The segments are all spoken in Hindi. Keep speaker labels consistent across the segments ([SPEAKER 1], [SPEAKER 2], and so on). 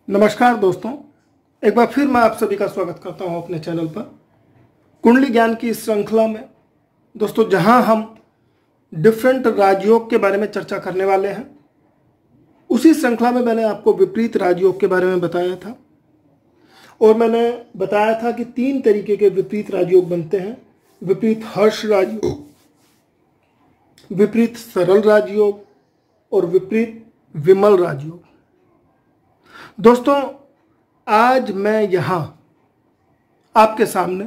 [SPEAKER 1] नमस्कार दोस्तों, एक बार फिर मैं आप सभी का स्वागत करता हूं अपने चैनल पर कुंडली ज्ञान की इस श्रृंखला में। दोस्तों, जहां हम डिफरेंट राजयोग के बारे में चर्चा करने वाले हैं, उसी श्रृंखला में मैंने आपको विपरीत राजयोग के बारे में बताया था और मैंने बताया था कि 3 तरीके के विपरीत राजयोग बनते हैं। विपरीत हर्ष राजयोग, विपरीत सरल राजयोग और विपरीत विमल राजयोग। दोस्तों, आज मैं यहां आपके सामने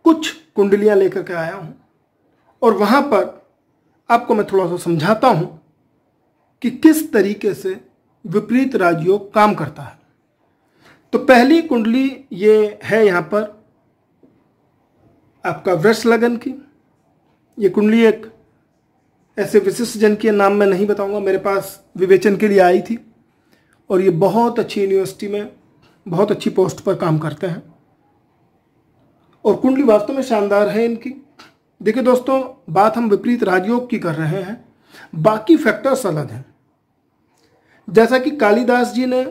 [SPEAKER 1] कुछ कुंडलियां लेकर के आया हूं और वहां पर आपको मैं थोड़ा सा समझाता हूं कि किस तरीके से विपरीत राजयोग काम करता है। तो पहली कुंडली ये है यहां पर आपका वृष लगन की। ये कुंडली एक ऐसे विशिष्ट जन के नाम मैं नहीं बताऊंगा, मेरे पास विवेचन के लिए आई थी और ये बहुत अच्छी यूनिवर्सिटी में बहुत अच्छी पोस्ट पर काम करते हैं और कुंडली वास्तव में शानदार है इनकी। देखिए दोस्तों, बात हम विपरीत राजयोग की कर रहे हैं, बाकी फैक्टर्स अलग हैं। जैसा कि कालिदास जी ने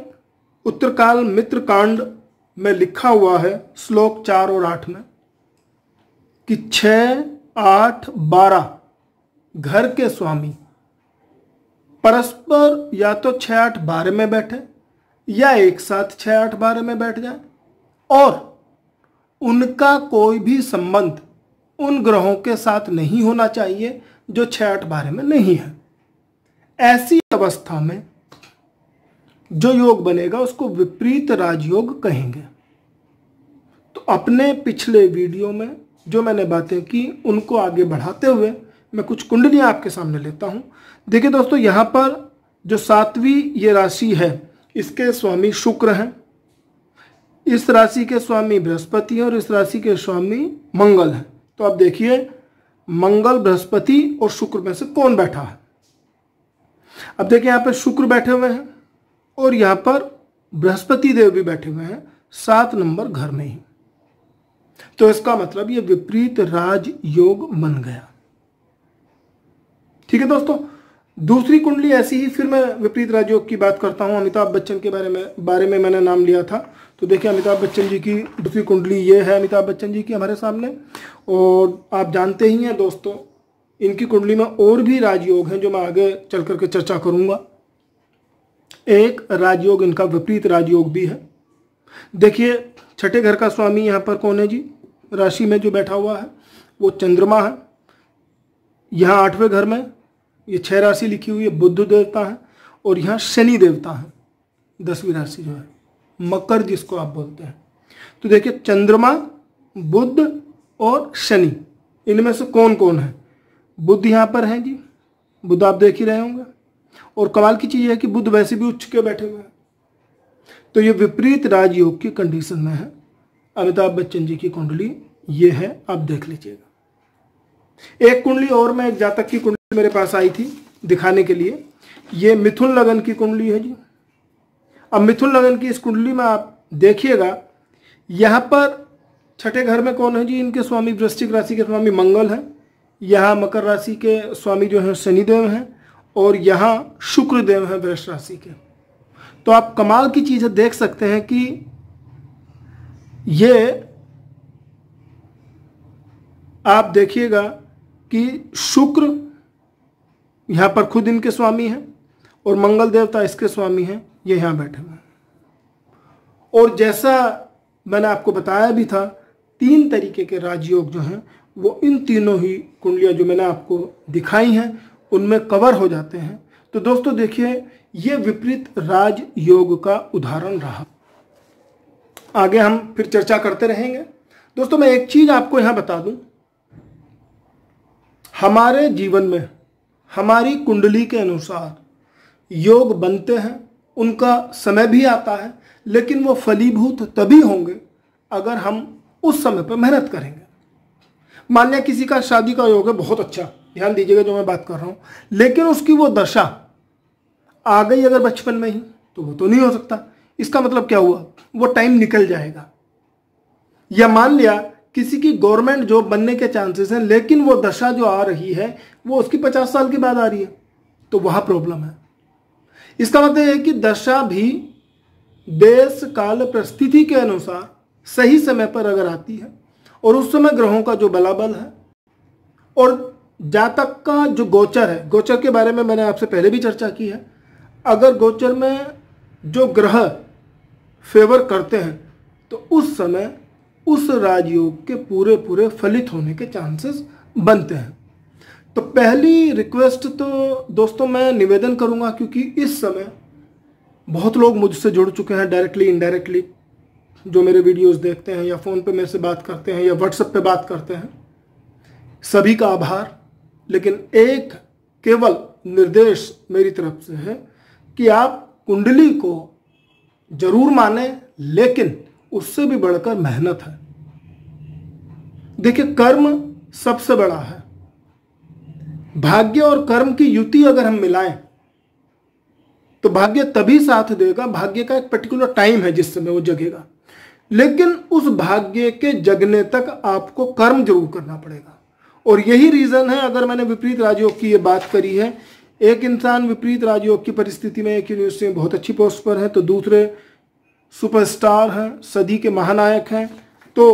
[SPEAKER 1] उत्तरकाल मित्र कांड में लिखा हुआ है श्लोक 4 और 8 में कि 6, 8, 12 घर के स्वामी परस्पर या तो 6, 8, 12 में बैठे या एक साथ 6, 8, 12 में बैठ जाए और उनका कोई भी संबंध उन ग्रहों के साथ नहीं होना चाहिए जो 6, 8, 12 में नहीं है। ऐसी अवस्था में जो योग बनेगा उसको विपरीत राजयोग कहेंगे। तो अपने पिछले वीडियो में जो मैंने बातें की उनको आगे बढ़ाते हुए मैं कुछ कुंडलियां आपके सामने लेता हूं। देखिए दोस्तों, यहां पर जो 7वीं ये राशि है इसके स्वामी शुक्र हैं, इस राशि के स्वामी बृहस्पति हैं और इस राशि के स्वामी मंगल हैं। तो आप देखिए मंगल, बृहस्पति और शुक्र में से कौन बैठा है। अब देखिए यहां पर शुक्र बैठे हुए हैं और यहां पर बृहस्पति देव भी बैठे हुए हैं 7 नंबर घर में ही। तो इसका मतलब ये विपरीत राज योग बन गया। ठीक है दोस्तों, दूसरी कुंडली ऐसी ही फिर मैं विपरीत राजयोग की बात करता हूं। अमिताभ बच्चन के बारे में मैंने नाम लिया था। तो देखिए अमिताभ बच्चन जी की दूसरी कुंडली ये है, अमिताभ बच्चन जी की हमारे सामने। और आप जानते ही हैं दोस्तों, इनकी कुंडली में और भी राजयोग हैं जो मैं आगे चल करके चर्चा करूंगा। एक राजयोग इनका विपरीत राजयोग भी है। देखिए 6ठे घर का स्वामी यहाँ पर कौन है जी, राशि में जो बैठा हुआ है वो चंद्रमा है। यहाँ 8वें घर में ये 6 राशि लिखी हुई है, बुध देवता है और यहाँ शनि देवता है। 10वीं राशि जो है मकर जिसको आप बोलते हैं। तो देखिए चंद्रमा, बुध और शनि, इनमें से कौन कौन है। बुध यहाँ पर है जी, बुध आप देख ही रहे होंगे। और कमाल की चीज़ है कि बुध वैसे भी उच्च के बैठे हुए हैं। तो ये विपरीत राजयोग की कंडीशन में है। अमिताभ बच्चन जी की कुंडली ये है, आप देख लीजिएगा। एक कुंडली और मैं एक जातक की कुंडली मेरे पास आई थी दिखाने के लिए। ये मिथुन लगन की कुंडली है जी। अब मिथुन लगन की इस कुंडली में आप देखिएगा, यहाँ पर 6ठे घर में कौन है जी, इनके स्वामी वृश्चिक राशि के स्वामी मंगल हैं। यहाँ मकर राशि के स्वामी जो हैं शनिदेव हैं और यहाँ शुक्रदेव हैं वृष राशि के। तो आप कमाल की चीज़ें देख सकते हैं कि ये आप देखिएगा कि शुक्र यहाँ पर खुद इनके स्वामी हैं और मंगल देवता इसके स्वामी हैं, ये यहाँ बैठे हुए हैं। और जैसा मैंने आपको बताया भी था, 3 तरीके के राजयोग जो हैं वो इन तीनों ही कुंडलियाँ जो मैंने आपको दिखाई हैं उनमें कवर हो जाते हैं। तो दोस्तों देखिए, ये विपरीत राजयोग का उदाहरण रहा। आगे हम फिर चर्चा करते रहेंगे। दोस्तों, मैं एक चीज़ आपको यहाँ बता दूँ, हमारे जीवन में हमारी कुंडली के अनुसार योग बनते हैं, उनका समय भी आता है, लेकिन वो फलीभूत तभी होंगे अगर हम उस समय पर मेहनत करेंगे। मान लिया किसी का शादी का योग है बहुत अच्छा, ध्यान दीजिएगा जो मैं बात कर रहा हूँ, लेकिन उसकी वो दशा आ गई अगर बचपन में ही, तो वो तो नहीं हो सकता। इसका मतलब क्या हुआ, वो टाइम निकल जाएगा। या मान लिया किसी की गवर्नमेंट जॉब बनने के चांसेस हैं, लेकिन वो दशा जो आ रही है वो उसकी 50 साल के बाद आ रही है, तो वहाँ प्रॉब्लम है। इसका मतलब है कि दशा भी देश काल परिस्थिति के अनुसार सही समय पर अगर आती है और उस समय ग्रहों का जो बलाबल है और जातक का जो गोचर है, गोचर के बारे में मैंने आपसे पहले भी चर्चा की है, अगर गोचर में जो ग्रह फेवर करते हैं तो उस समय उस राजयोग के पूरे पूरे फलित होने के चांसेस बनते हैं। तो पहली रिक्वेस्ट तो दोस्तों मैं निवेदन करूंगा, क्योंकि इस समय बहुत लोग मुझसे जुड़ चुके हैं डायरेक्टली इनडायरेक्टली, जो मेरे वीडियोस देखते हैं या फ़ोन पे मेरे से बात करते हैं या व्हाट्सएप पे बात करते हैं, सभी का आभार। लेकिन एक केवल निर्देश मेरी तरफ से है कि आप कुंडली को जरूर माने, लेकिन उससे भी बढ़कर मेहनत है। देखिए, कर्म सबसे बड़ा है। भाग्य और कर्म की युति अगर हम मिलाएं तो भाग्य तभी साथ देगा। भाग्य का एक पर्टिकुलर टाइम है जिस समय वो जगेगा, लेकिन उस भाग्य के जगने तक आपको कर्म जरूर करना पड़ेगा। और यही रीजन है, अगर मैंने विपरीत राजयोग की ये बात करी है, एक इंसान विपरीत राजयोग की परिस्थिति में एक यूनिवर्सिटी में बहुत अच्छी पोस्ट पर है, तो दूसरे सुपरस्टार हैं, सदी के महानायक हैं, तो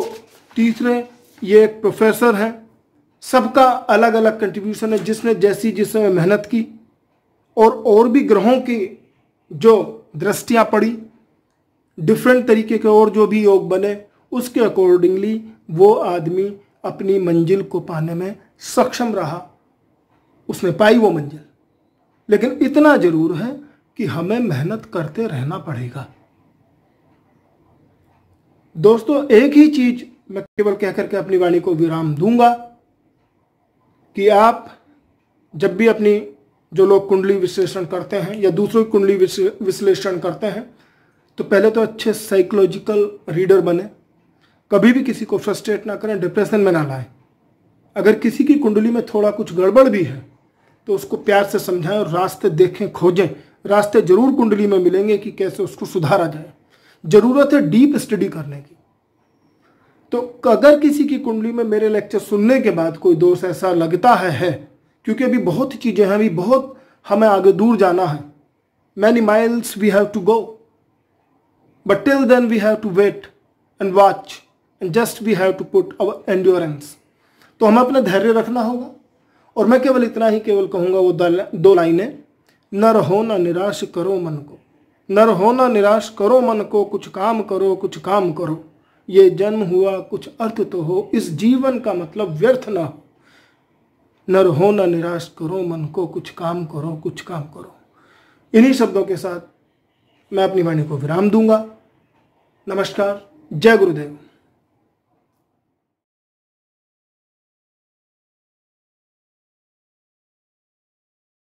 [SPEAKER 1] तीसरे ये एक प्रोफेसर हैं। सबका अलग अलग कंट्रीब्यूशन है, जिसने जैसी जिस समय मेहनत की और भी ग्रहों की जो दृष्टियां पड़ी, डिफरेंट तरीके के और जो भी योग बने, उसके अकॉर्डिंगली वो आदमी अपनी मंजिल को पाने में सक्षम रहा, उसने पाई वो मंजिल। लेकिन इतना जरूर है कि हमें मेहनत करते रहना पड़ेगा। दोस्तों, एक ही चीज मैं केवल कह करके अपनी वाणी को विराम दूंगा कि आप जब भी अपनी जो लोग कुंडली विश्लेषण करते हैं या दूसरों की कुंडली विश्लेषण करते हैं, तो पहले तो अच्छे साइकोलॉजिकल रीडर बने। कभी भी किसी को फ्रस्ट्रेट ना करें, डिप्रेशन में ना लाएं। अगर किसी की कुंडली में थोड़ा कुछ गड़बड़ भी है तो उसको प्यार से समझाएं और रास्ते देखें, खोजें। रास्ते जरूर कुंडली में मिलेंगे कि कैसे उसको सुधारा जाए। जरूरत है डीप स्टडी करने की। तो अगर किसी की कुंडली में मेरे लेक्चर सुनने के बाद कोई दोष ऐसा लगता है, क्योंकि अभी बहुत चीजें हैं, अभी बहुत हमें आगे दूर जाना है, many miles we have to go, but till then we have to wait and watch and just we have to put our endurance. तो हमें अपना धैर्य रखना होगा। और मैं केवल इतना ही केवल कहूंगा, वो दो लाइनें, न रहो न निराश करो मन को, न रहो न निराश करो मन को, कुछ काम करो कुछ काम करो, ये जन्म हुआ कुछ अर्थ तो हो, इस जीवन का मतलब व्यर्थ ना हो। न रहो न निराश करो मन को, कुछ काम करो कुछ काम करो। इन्हीं शब्दों के साथ मैं अपनी वाणी को विराम दूंगा। नमस्कार, जय गुरुदेव।